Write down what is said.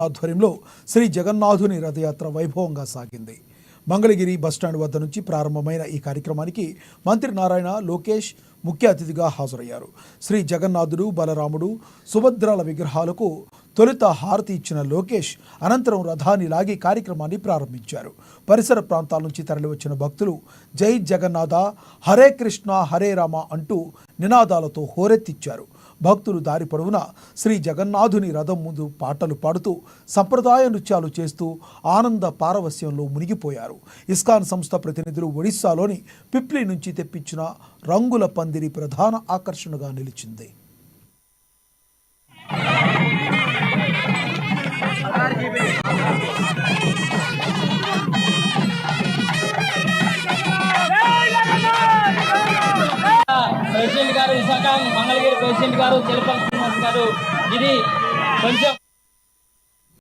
ఆధ్వర్యంలో శ్రీ జగన్నాథుని రథయాత్ర వైభవంగా సాగింది. మంగళగిరి బస్టాండ్ వద్ద నుంచి ప్రారంభమైన ఈ కార్యక్రమానికి మంత్రి నారాయణ లోకేష్ ముఖ్య అతిథిగా హాజరయ్యారు. శ్రీ జగన్నాథుడు, బలరాముడు, సుభద్రాల విగ్రహాలకు తొలుత హారతి ఇచ్చిన లోకేష్ అనంతరం రథాన్ని లాగి కార్యక్రమాన్ని ప్రారంభించారు. పరిసర ప్రాంతాల నుంచి తరలివచ్చిన భక్తులు జై జగన్నాథ, హరే కృష్ణ, హరే రామ అంటూ నినాదాలతో హోరెత్తిచ్చారు. భక్తులు దారి పొడవునా శ్రీ జగన్నాథుని రథం ముందు పాటలు పాడుతూ సంప్రదాయ నృత్యాలు చేస్తూ ఆనంద పారవస్యంలో మునిగిపోయారు. ఇస్కాన్ సంస్థ ప్రతినిధులు ఒడిశాలోని పిప్లి నుంచి తెప్పించిన రంగుల పందిరి ప్రధాన ఆకర్షణగా నిలిచింది. ప్రెసిడెంట్ గారు, విశాఖ మంగళగిరి ప్రెసిడెంట్ గారు, చిలపల్లి శ్రీనివాస్ గారు, ఇది కొంచెం